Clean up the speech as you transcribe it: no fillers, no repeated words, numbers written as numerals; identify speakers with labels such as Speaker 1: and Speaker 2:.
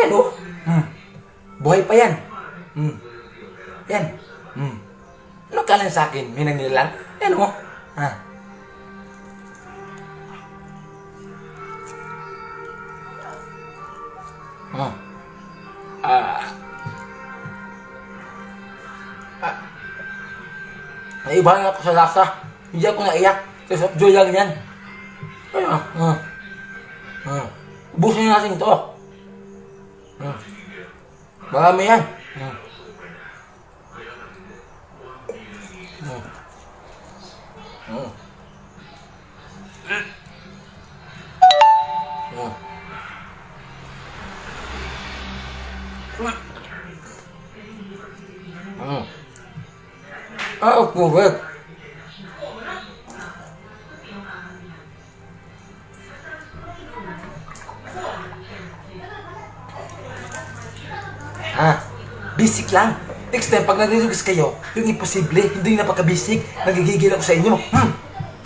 Speaker 1: Ayan o. Buhay pa yan. Yan. Ano ka lang sa akin? Minang nilang. Ayan o. Naibahan ako sa lasa. Hindi ako naiyak. Kasi joy lang yan. Ayan. Ubusin natin ito. Marami yan. Good. Basic lang. Next time, pag nag-request kayo, yung imposible, hindi napaka-basic, nagigigil ako sa inyo.